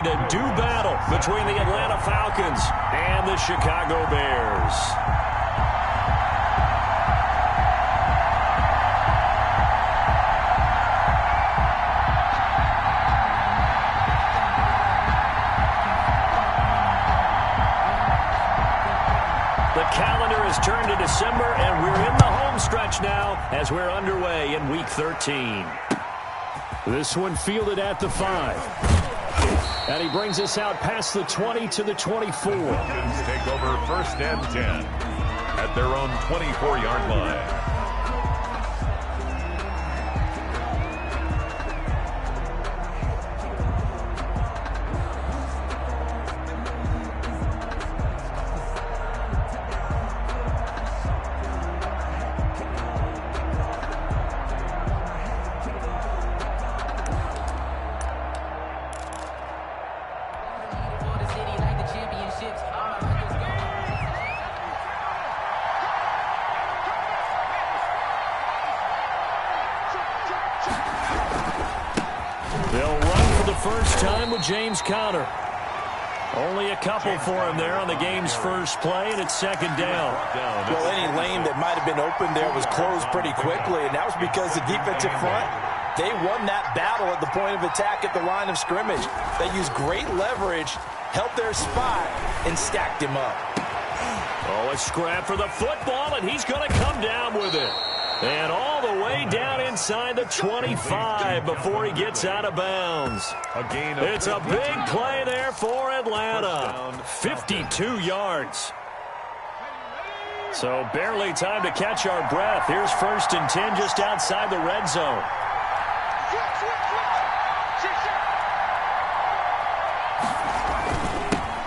A do battle between the Atlanta Falcons and the Chicago Bears. The calendar has turned to December, and we're in the home stretch now as we're underway in Week 13. This one fielded at the 5. And he brings us out past the 20 to the 24. Falcons take over 1st and 10 at their own 24-yard line. James Conner. Only a couple for him there on the game's first play, and it's 2nd down. Well, any lane that might have been open there was closed pretty quickly, and that was because the defensive front, they won that battle at the point of attack at the line of scrimmage. They used great leverage, held their spot, and stacked him up. Oh, a scrap for the football, and he's going to come down with it. And all the way down inside the 25 before he gets out of bounds. It's a big play there for Atlanta. 52 yards. So barely time to catch our breath. Here's 1st and 10 just outside the red zone.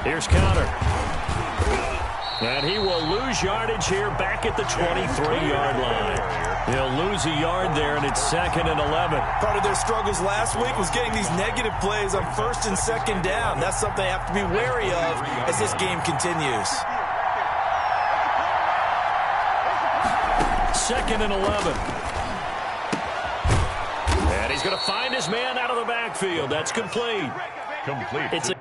Here's Conner. And he will lose yardage here back at the 23-yard line. He'll lose a yard there, and it's 2nd and 11. Part of their struggles last week was getting these negative plays on 1st and 2nd down. That's something they have to be wary of as this game continues. 2nd and 11. And he's going to find his man out of the backfield. That's complete. It's a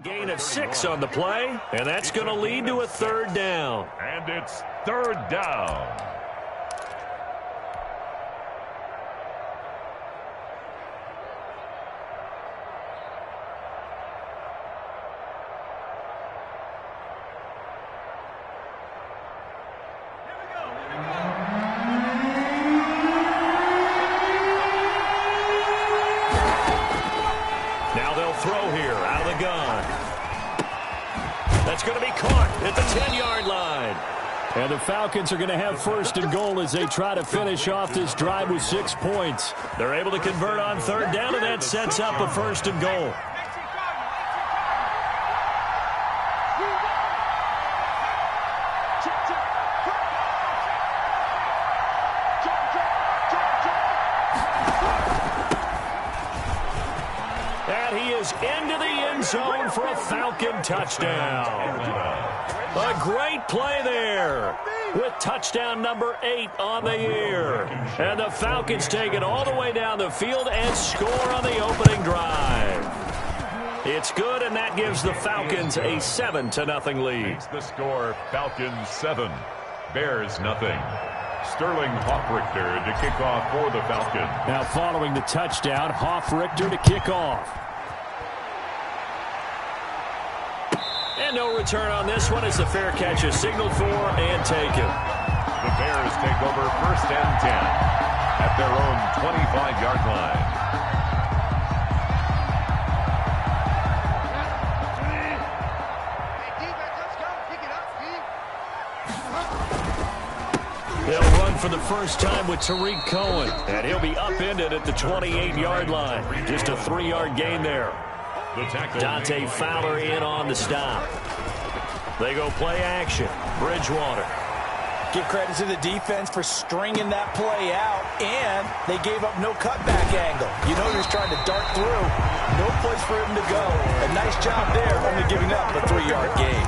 gain of 6 on the play, and that's going to lead to a 3rd down. And it's 3rd down. Now they'll throw here out of the gun. That's going to be caught at the 10-yard line. And the Falcons are going to have 1st and goal as they try to finish off this drive with 6 points. They're able to convert on 3rd down, and that sets up a 1st and goal. And he is into the end zone for a Falcon touchdown. A great play there with touchdown number 8 on the year. And the Falcons take it all the way down the field and score on the opening drive. It's good, and that gives the Falcons a 7-0 lead. The score, Falcons 7, Bears nothing. Sterling Hoffrichter to kick off for the Falcons. Now following the touchdown, Hoffrichter to kick off. And no return on this one as the fair catch is signaled for and taken. The Bears take over 1st and 10 at their own 25-yard line. for the first time with Tariq Cohen. And he'll be upended at the 28-yard line. Just a 3-yard gain there. Dante Fowler in on the stop. They go play action. Bridgewater. Give credit to the defense for stringing that play out, and they gave up no cutback angle. You know he was trying to dart through. No place for him to go. A nice job there, only giving up a 3-yard gain.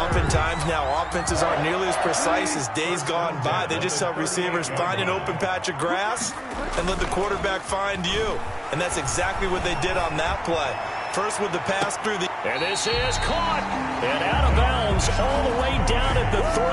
Oftentimes now, offenses aren't nearly as precise as days gone by. They just tell receivers, find an open patch of grass and let the quarterback find you. And that's exactly what they did on that play. First with the pass through the... And this is caught and out of bounds all the way down at the 3.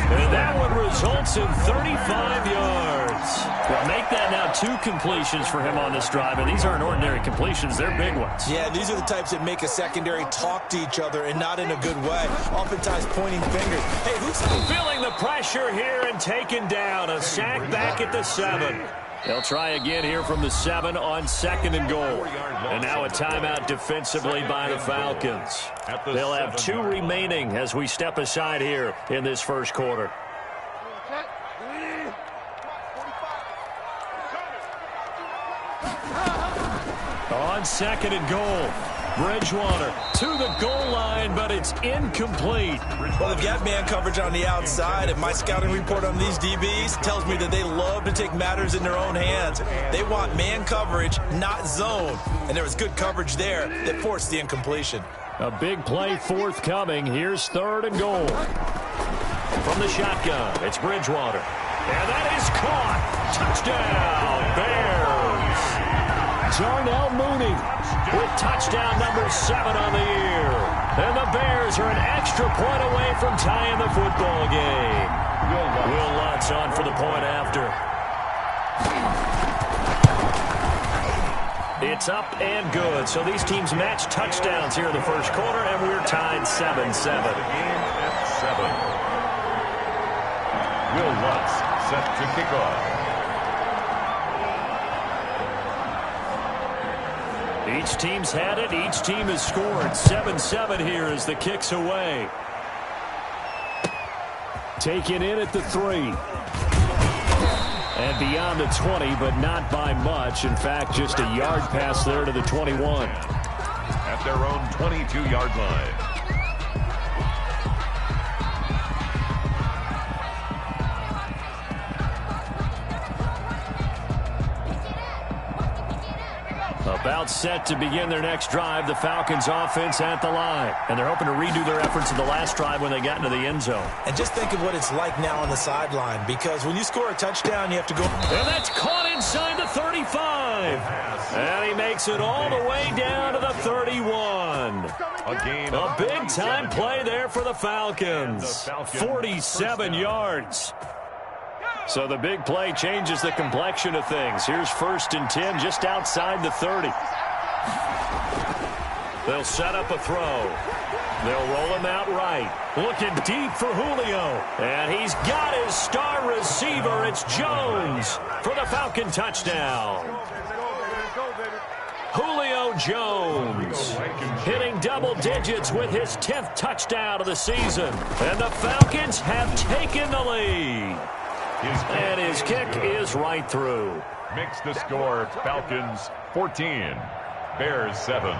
And that one results in 35 yards. Well, make that now 2 completions for him on this drive. And these aren't ordinary completions. They're big ones. Yeah, these are the types that make a secondary talk to each other and not in a good way. Oftentimes pointing fingers. Hey, who's... Feeling the pressure here and taken down. A sack back at the 7. They'll try again here from the 7 on 2nd and goal. And now a timeout defensively by the Falcons. They'll have 2 remaining as we step aside here in this first quarter. On 2nd and goal. Bridgewater to the goal line, but it's incomplete. Well, they've got man coverage on the outside, and my scouting report on these DBs tells me that they love to take matters in their own hands. They want man coverage, not zone. And there was good coverage there that forced the incompletion. A big play forthcoming. Here's 3rd and goal. From the shotgun, it's Bridgewater. And that is caught. Touchdown, Bears. Darnell Mooney with touchdown number 7 on the year. And the Bears are an extra point away from tying the football game. Will Lutz on for the point after. It's up and good. So these teams match touchdowns here in the first quarter, and we're tied 7-7. Game at 7. Will Lutz set to kick off. Each team's had it. Each team has scored. 7-7 here as the kick's away. Taken in at the 3. And beyond the 20, but not by much. In fact, just a yard pass there to the 21. At their own 22-yard line. About set to begin their next drive. The Falcons offense at the line. And they're hoping to redo their efforts in the last drive when they got into the end zone. And just think of what it's like now on the sideline, because when you score a touchdown, you have to go. And that's caught inside the 35. And he makes it all the way down to the 31. A big-time play there for the Falcons. 47 yards. So the big play changes the complexion of things. Here's 1st and 10 just outside the 30. They'll set up a throw. They'll roll him out right. Looking deep for Julio. And he's got his star receiver. It's Jones for the Falcon touchdown. Julio Jones hitting double digits with his 10th touchdown of the season. And the Falcons have taken the lead. And his kick is right through. Makes the score Falcons 14, Bears 7.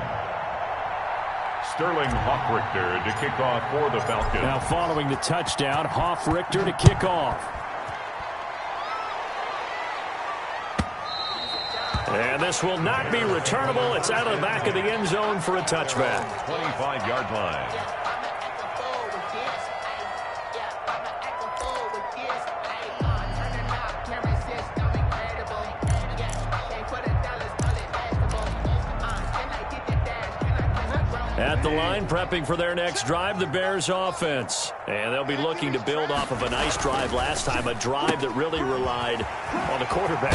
Sterling Hoffrichter to kick off for the Falcons. Now following the touchdown, Hoffrichter to kick off. And this will not be returnable. It's out of the back of the end zone for a touchback. 25-yard line. At the line, prepping for their next drive, the Bears offense. And they'll be looking to build off of a nice drive last time, a drive that really relied on the quarterback.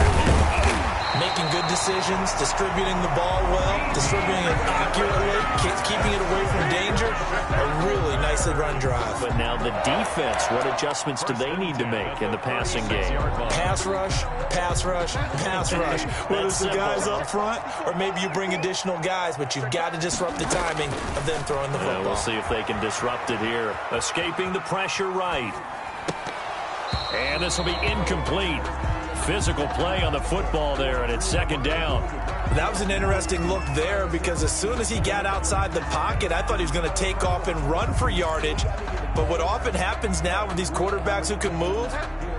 Making good decisions, distributing the ball well, distributing it accurately, keeping it away from danger. A really nicely run drive. But now the defense, what adjustments do they need to make in the passing game? Pass rush, pass rush, pass rush. Whether it's the guys up front or maybe you bring additional guys, but you've got to disrupt the timing of them throwing the football. We'll see if they can disrupt it here. Escaping the pressure right. And this will be incomplete. Physical play on the football there, and it's second down. That was an interesting look there because as soon as he got outside the pocket, I thought he was going to take off and run for yardage. But what often happens now with these quarterbacks who can move,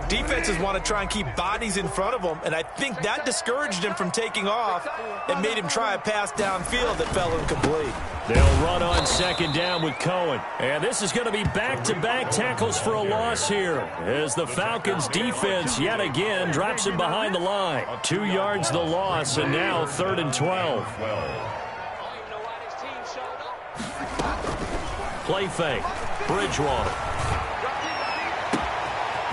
defenses want to try and keep bodies in front of them, and I think that discouraged him from taking off and made him try a pass downfield that fell incomplete. They'll run on second down with Cohen. And this is going to be back-to-back tackles for a loss here as the Falcons defense yet again drops him behind the line. 2 yards the loss, and now 3rd and 12. Play fake. Bridgewater.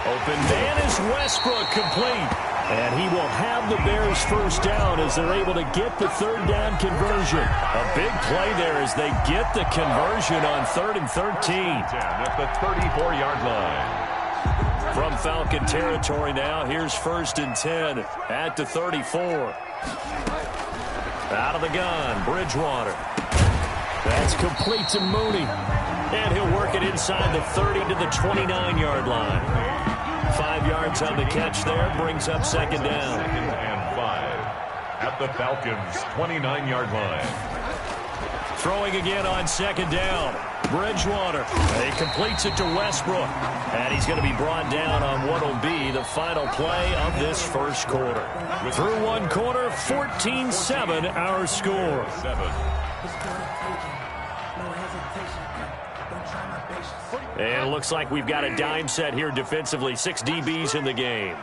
Open man is Westbrook, complete. And he will have the Bears first down as they're able to get the 3rd down conversion. A big play there as they get the conversion on 3rd and 13. At the 34-yard line. From Falcon territory now, here's 1st and 10 at the 34. Out of the gun, Bridgewater. That's complete to Mooney. And he'll work it inside the 30 to the 29-yard line. 5 yards on the catch there, brings up second down. 2nd and 5 at the Falcons' 29-yard line. Throwing again on second down. Bridgewater. He completes it to Westbrook. And he's going to be brought down on what will be the final play of this first quarter. Through one quarter, 14-7 our score. And it looks like we've got a dime set here defensively. 6 DBs in the game.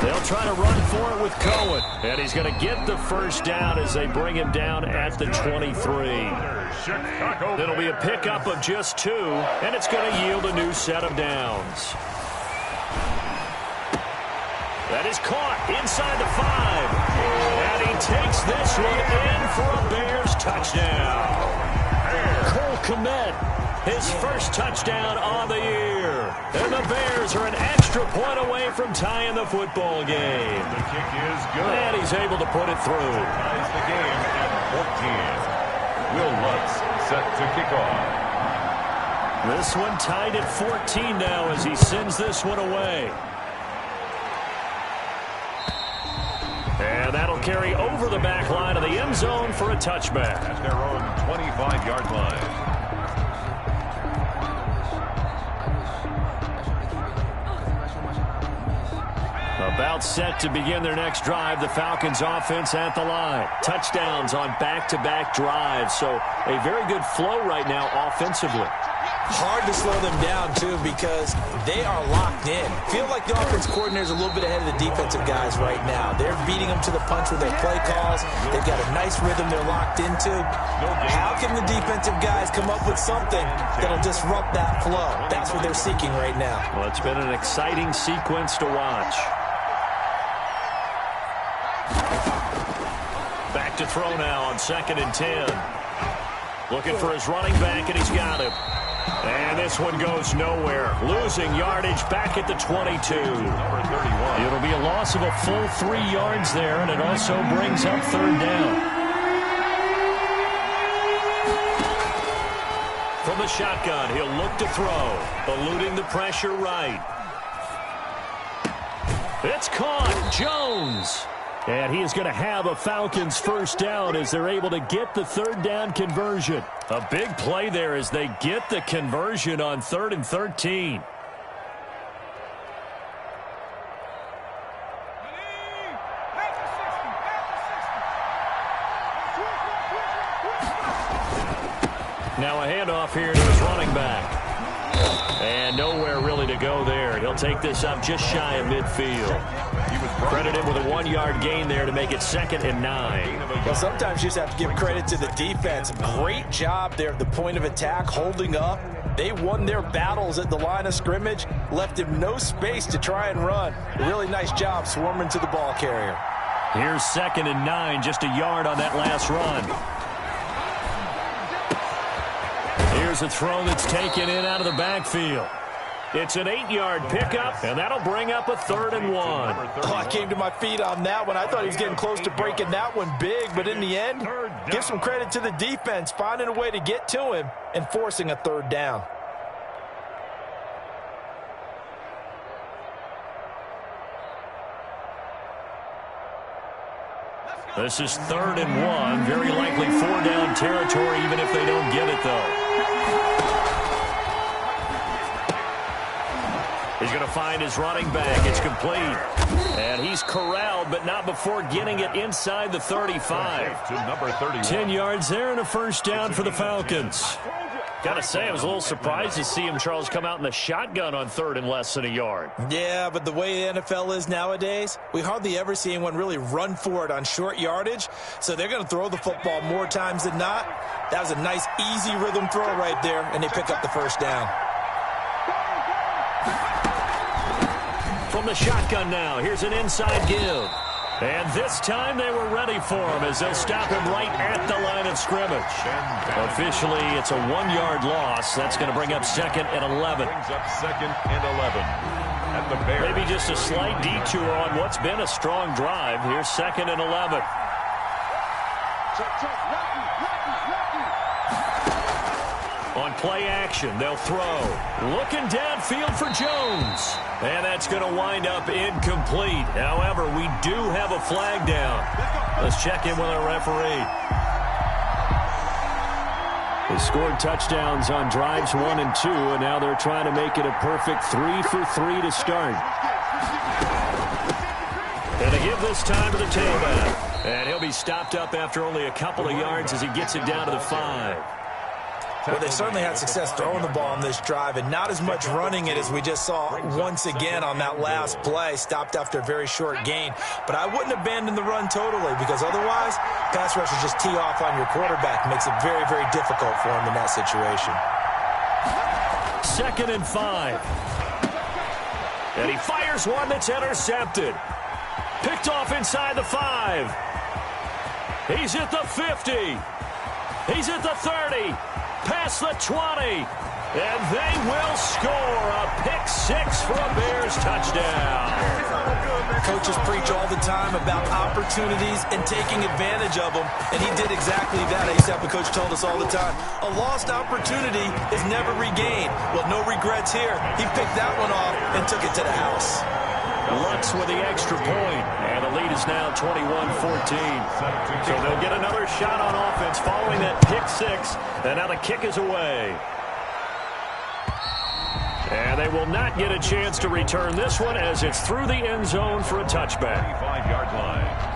They'll try to run for it with Cohen. And he's going to get the first down as they bring him down at the 23. It'll be a pickup of just 2, and it's going to yield a new set of downs. That is caught inside the 5. And he takes this one in for a Bears touchdown. Cole Kmet, his first touchdown on the year. And the Bears are an extra point away from tying the football game. The kick is good. And he's able to put it through. Ties the game at 14. Will Lutz set to kick off. This one tied at 14 now as he sends this one away. And that'll carry over the back line of the end zone for a touchback. At their own 25-yard line. About set to begin their next drive. The Falcons offense at the line. Touchdowns on back-to-back drives. So a very good flow right now offensively. Hard to slow them down, too, because they are locked in. Feel like the offense coordinator is a little bit ahead of the defensive guys right now. They're beating them to the punch with their play calls. They've got a nice rhythm they're locked into. How can the defensive guys come up with something that'll disrupt that flow? That's what they're seeking right now. Well, it's been an exciting sequence to watch. Back to throw now on 2nd and 10. Looking for his running back, and he's got him. And this one goes nowhere. Losing yardage back at the 22. Number 31. It'll be a loss of a full 3 yards there, and it also brings up 3rd down. From the shotgun, he'll look to throw. Eluding the pressure right. It's caught. Jones. And he is going to have a Falcons first down as they're able to get the 3rd down conversion. A big play there as they get the conversion on 3rd and 13. Now a handoff here to his running back. And nowhere really to go there. He'll take this up just shy of midfield. Credited with a 1-yard gain there to make it 2nd and 9. Well, sometimes you just have to give credit to the defense. Great job there at the point of attack, holding up. They won their battles at the line of scrimmage, left him no space to try and run. A really nice job swarming to the ball carrier. Here's 2nd and 9, just a yard on that last run. Here's a throw that's taken in out of the backfield. It's an 8-yard pickup, and that'll bring up a 3rd and 1. Oh, I came to my feet on that one. I thought he was getting close to breaking that one big, but in the end, give some credit to the defense, finding a way to get to him and forcing a 3rd down. This is 3rd and 1. Very likely 4-down territory, even if they don't get it, though. He's going to find his running back. It's complete. And he's corralled, but not before getting it inside the 35. To number 31. 10 yards there and a first down for the Falcons. Gotta say, I was a little surprised to see him, Charles, come out in the shotgun on 3rd and less than a yard. Yeah, but the way the NFL is nowadays, we hardly ever see anyone really run for it on short yardage. So they're going to throw the football more times than not. That was a nice, easy rhythm throw right there, and they pick up the first down. From the shotgun now, here's an inside give. And this time they were ready for him as they'll stop him right at the line of scrimmage. Officially, it's a 1-yard loss. That's going to bring up 2nd and 11. Brings up 2nd and 11. At the Bears. Maybe just a slight detour on what's been a strong drive. Here's 2nd and 11. On play action, they'll throw. Looking downfield for Jones. And that's going to wind up incomplete. However, we do have a flag down. Let's check in with our referee. They scored touchdowns on drives 1 and 2, and now they're trying to make it a perfect 3 for 3 to start. And they give this time to the tailback. And he'll be stopped up after only a couple of yards as he gets it down to the 5. Well, they certainly had success throwing the ball on this drive and not as much running it as we just saw once again on that last play. Stopped after a very short gain. But I wouldn't abandon the run totally because otherwise, pass rushers just tee off on your quarterback. Makes it very, very difficult for him in that situation. 2nd and 5. And he fires one that's intercepted. Picked off inside the 5. He's at the 50. He's at the 30. Past the 20, and they will score a pick-6 for a Bears touchdown. Coaches preach all the time about opportunities and taking advantage of them, and he did exactly that. I used to have a coach told us all the time, a lost opportunity is never regained. Well, no regrets here. He picked that one off and took it to the house. Lutz with the extra point, and the lead is now 21-14. So they'll get another shot on offense following that pick-6, and now the kick is away. And they will not get a chance to return this one as it's through the end zone for a touchback. 5-yard line.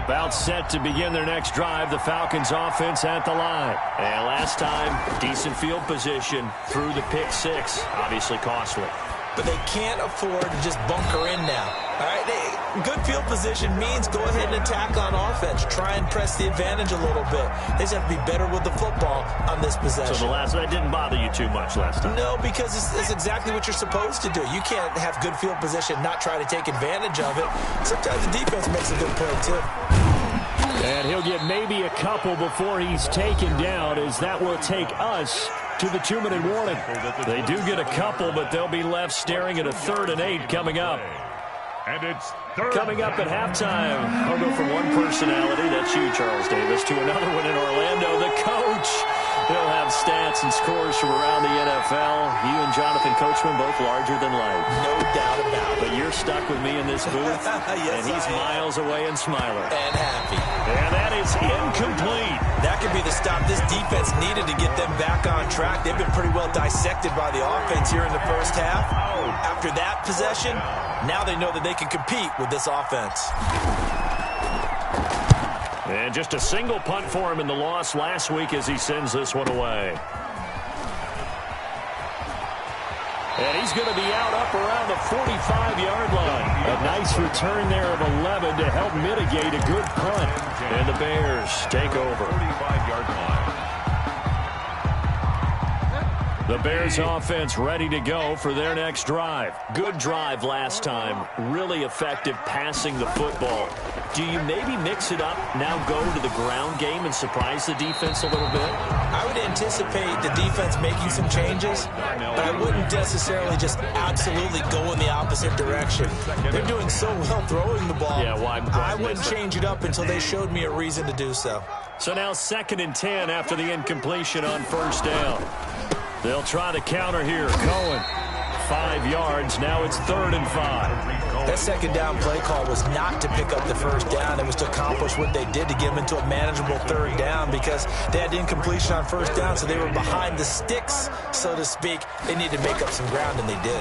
About set to begin their next drive, the Falcons offense at the line. And last time, decent field position through the pick-6. Obviously costly. But they can't afford to just bunker in now. All right, good field position means go ahead and attack on offense. Try and press the advantage a little bit. They just have to be better with the football on this possession. So that didn't bother you too much last time? No, because it's exactly what you're supposed to do. You can't have good field position, not try to take advantage of it. Sometimes the defense makes a good play, too. And he'll get maybe a couple before he's taken down, as that will take us to the 2-minute warning. They do get a couple, but they'll be left staring at a 3rd and 8 coming up. And it's Coming up at halftime, I'll go from one personality, that's you, Charles Davis, to another one in Orlando, the coach. He'll have stats and scores from around the NFL. You and Jonathan Coachman both larger than life. No doubt about it. But you're stuck with me in this booth, yes, and he's miles away and smiling. And happy. And that is incomplete. That could be the stop this defense needed to get them back on track. They've been pretty well dissected by the offense here in the first half. After that possession, now they know that they can compete with this offense. And just a single punt for him in the loss last week as he sends this one away. And he's going to be out up around the 45-yard line. A nice return there of 11 to help mitigate a good punt. And the Bears take over. 45-yard line. The Bears offense ready to go for their next drive. Good drive last time. Really effective passing the football. Do you maybe mix it up, now go to the ground game and surprise the defense a little bit? I would anticipate the defense making some changes, but I wouldn't necessarily just absolutely go in the opposite direction. They're doing so well throwing the ball. Yeah, why I wouldn't change it up until they showed me a reason to do so. So now 2nd and 10 after the incompletion on first down. They'll try the counter here. Cohen, 5 yards. Now it's 3rd and 5. That's second down play call was not to pick up the first down. It was to accomplish what they did to get them into a manageable third down because they had incompletion on first down, so they were behind the sticks, so to speak. They needed to make up some ground, and they did.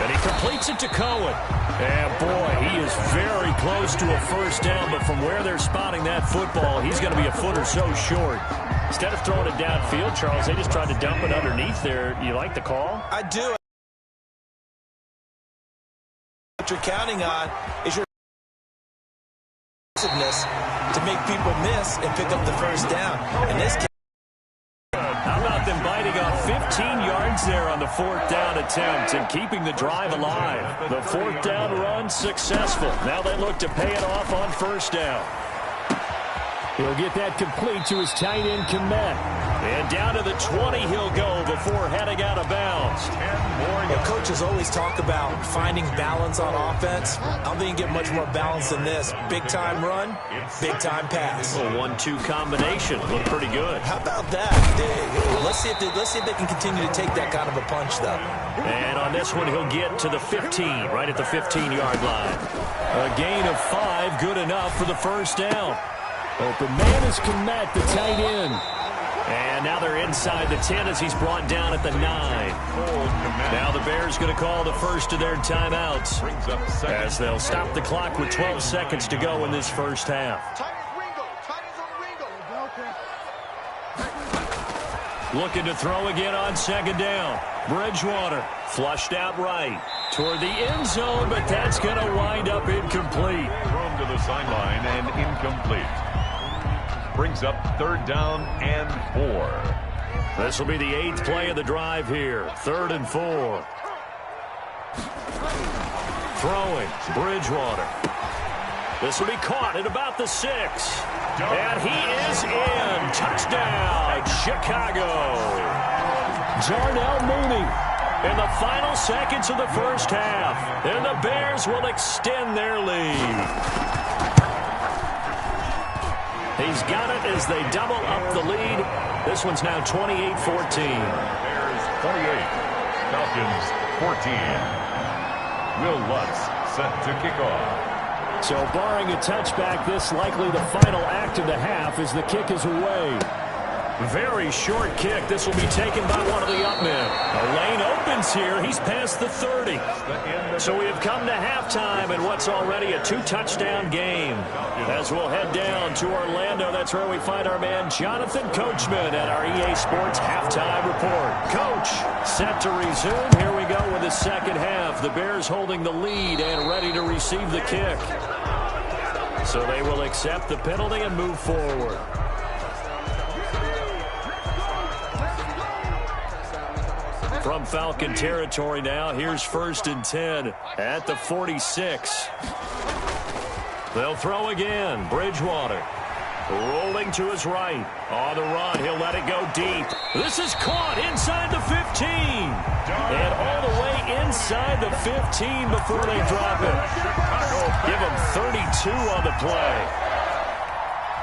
And he completes it to Cohen. And, boy, he is very close to a first down, but from where they're spotting that football, he's going to be a foot or so short. Instead of throwing it downfield, Charles, they just tried to dump it underneath there. You like the call? I do. What you're counting on is your aggressiveness to make people miss and pick up the first down. In this case, how about them biting off 15 yards there on the fourth down attempt and keeping the drive alive? The fourth down run successful. Now they look to pay it off on first down. He'll get that complete to his tight end, Komet. And down to the 20 he'll go before heading out of bounds. Well, coaches always talk about finding balance on offense. I don't think you get much more balance than this. Big-time run, big-time pass. A 1-2 combination. Looked pretty good. How about that? Let's see if they can continue to take that kind of a punch, though. And on this one, he'll get to the 15, right at the 15-yard line. A gain of 5, good enough for the first down. Open man is Komet, the tight end. And now they're inside the 10 as he's brought down at the 9. Now the Bears going to call the first of their timeouts as they'll stop the clock with 12 seconds to go in this first half. Looking to throw again on second down. Bridgewater flushed out right toward the end zone, but that's going to wind up incomplete. Thrown to the sideline and incomplete. Brings up third down and 4. This will be the 8th play of the drive here. 3rd and 4. Throwing, Bridgewater. This will be caught at about the 6. And he is in. Touchdown, Chicago. Darnell Mooney in the final seconds of the first half. And the Bears will extend their lead. He's got it as they double up the lead. This one's now 28-14. Bears 28, Falcons 14. Will Lutz set to kick off. So barring a touchback, this likely the final act of the half as the kick is away. Very short kick. This will be taken by one of the up men. A lane opens here. He's past the 30. So we have come to halftime in what's already a 2-touchdown game. As we'll head down to Orlando, that's where we find our man Jonathan Coachman at our EA Sports Halftime Report. Coach, set to resume. Here we go with the second half. The Bears holding the lead and ready to receive the kick. So they will accept the penalty and move forward. From Falcon territory now, here's 1st and 10 at the 46. They'll throw again. Bridgewater rolling to his right. On the run, he'll let it go deep. This is caught inside the 15. And all the way inside the 15 before they drop it. Give him 32 on the play.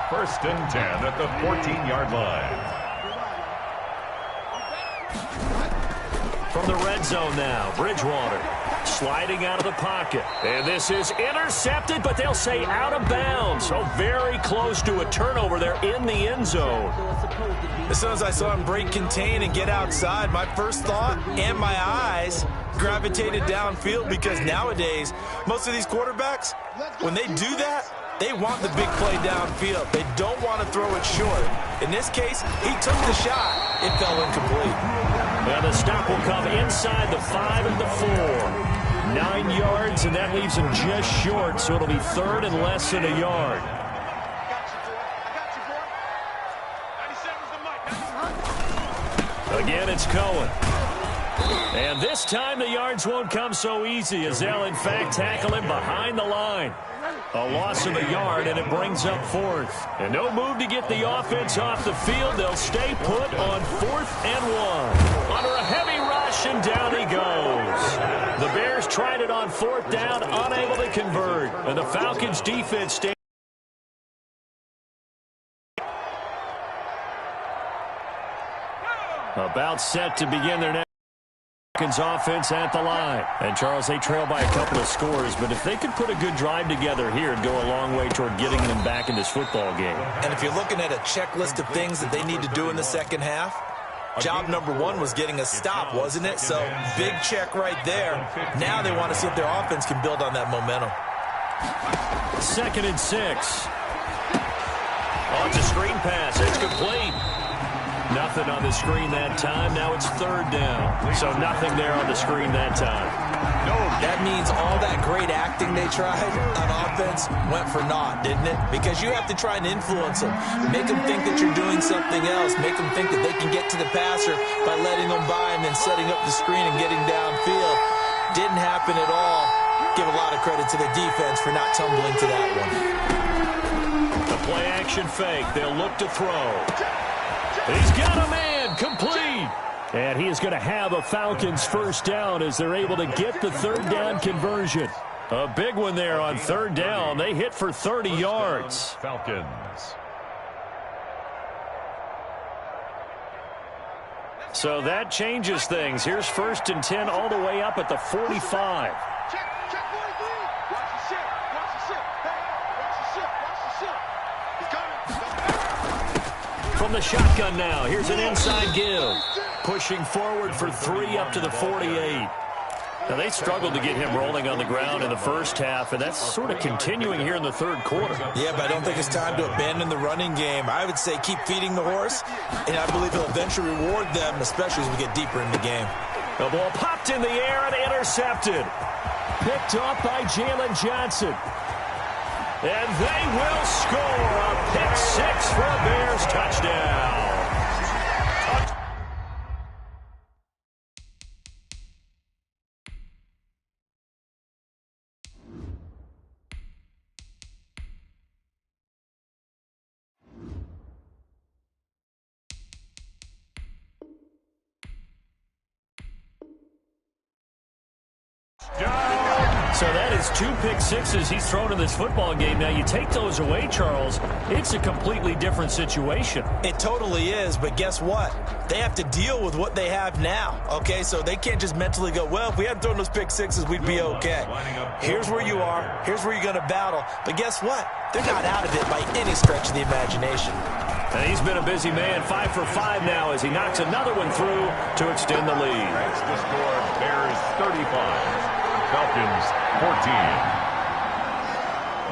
1st and 10 at the 14-yard line. From the red zone now, Bridgewater sliding out of the pocket. And this is intercepted, but they'll say out of bounds. So very close to a turnover there in the end zone. As soon as I saw him break contain and get outside, my first thought and my eyes gravitated downfield because nowadays, most of these quarterbacks, when they do that, they want the big play downfield. They don't want to throw it short. In this case, he took the shot. It fell incomplete. Now the stop will come inside the 5 and the 4. 9 yards, and that leaves him just short, so it'll be 3rd and less than a yard. Again, it's Cohen. And this time the yards won't come so easy as they'll, in fact, tackle him behind the line. A loss of a yard, and it brings up 4th. And no move to get the offense off the field. They'll stay put on 4th and 1. Under a heavy rush, and down he goes. The Bears tried it on 4th down, unable to convert. And the Falcons' defense stays about set to begin their next. Falcons offense at the line. And, Charles, they trail by a couple of scores, but if they could put a good drive together here, it'd go a long way toward getting them back in this football game. And if you're looking at a checklist of things that they need to do in the second half, job number one was getting a stop, wasn't it? So, big check right there. Now they want to see if their offense can build on that momentum. 2nd and 6. On the screen pass. It's complete. Nothing on the screen that time. Now it's 3rd down. So nothing there on the screen that time. That means all that great acting they tried on offense went for naught, didn't it? Because you have to try and influence them. Make them think that you're doing something else. Make them think that they can get to the passer by letting them by and then setting up the screen and getting downfield. Didn't happen at all. Give a lot of credit to the defense for not tumbling to that one. The play action fake. They'll look to throw. He's got a man, complete. And he is going to have a Falcons 1st down as they're able to get the 3rd down conversion. A big one there on 3rd down. They hit for 30 yards. Falcons. So that changes things. Here's 1st and 10 all the way up at the 45. From the shotgun now, here's an inside give. Pushing forward for 3 up to the 48. Now, they struggled to get him rolling on the ground in the first half, and that's sort of continuing here in the 3rd quarter. Yeah, but I don't think it's time to abandon the running game. I would say keep feeding the horse, and I believe he'll eventually reward them, especially as we get deeper in the game. The ball popped in the air and intercepted. Picked off by Jalen Johnson. And they will score a pick 6 for a Bears touchdown. So that is 2 pick sixes he's thrown in this football game. Now, you take those away, Charles, it's a completely different situation. It totally is, but guess what? They have to deal with what they have now, okay? So they can't just mentally go, well, if we hadn't thrown those pick sixes, we'd be okay. Here's where you are. Here's where you're going to battle. But guess what? They're not out of it by any stretch of the imagination. And he's been a busy man, 5 for 5 now as he knocks another one through to extend the lead. That's the score. Bears 35. Falcons 14.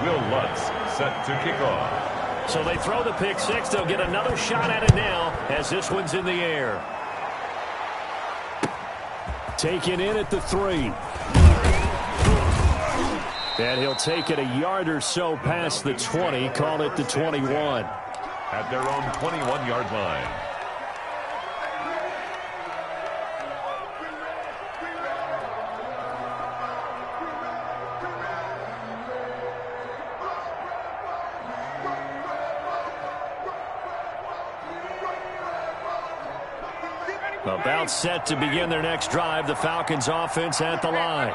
Will Lutz set to kick off. So they throw the pick 6. They'll get another shot at it now as this one's in the air. Taken in at the 3. And he'll take it a yard or so past the 20. Call it the 21. At their own 21-yard line. About set to begin their next drive. The Falcons offense at the line.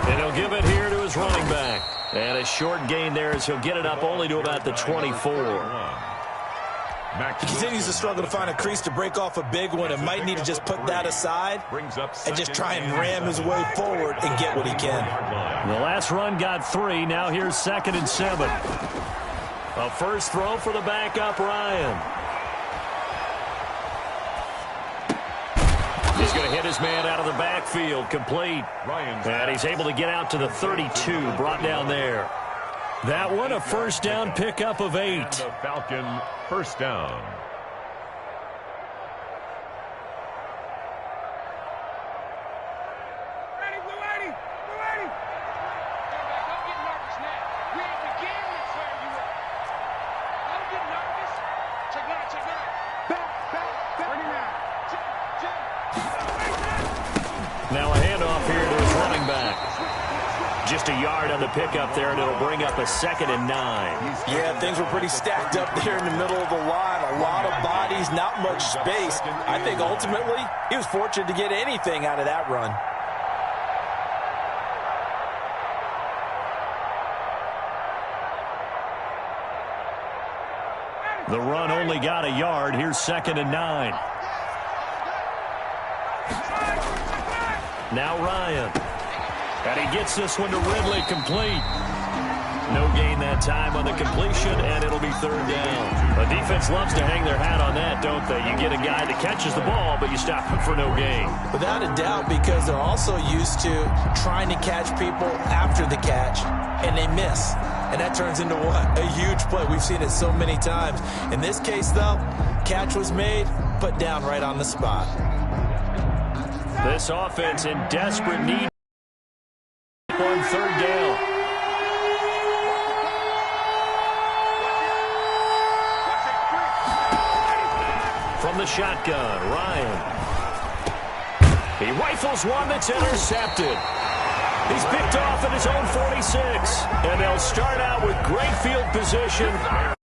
And he'll give it here to his running back. And a short gain there as he'll get it up only to about the 24. He continues to struggle to find a crease to break off a big one and might need to just put that aside and just try and ram his way forward and get what he can. The last run got 3. Now here's 2nd and 7. A first throw for the backup, Ryan. He's going to hit his man out of the backfield, complete. And he's able to get out to the 32, brought down there. That one, a first down pickup of 8. And the Falcon first down. Now a handoff here to his running back. Just a yard on the pickup there, and it'll bring up a 2nd and 9. Yeah, things were pretty stacked up there in the middle of the line. A lot of bodies, not much space. I think ultimately he was fortunate to get anything out of that run. The run only got a yard. Here's 2nd and 9. Now Ryan. And he gets this one to Ridley, complete. No gain that time on the completion, and it'll be 3rd down. The defense loves to hang their hat on that, don't they? You get a guy that catches the ball, but you stop him for no gain. Without a doubt, because they're also used to trying to catch people after the catch, and they miss. And that turns into what? A huge play. We've seen it so many times. In this case, though, catch was made, put down right on the spot. This offense in desperate need on 3rd down. From the shotgun, Ryan. He rifles one that's intercepted. He's picked off at his own 46. And they'll start out with great field position.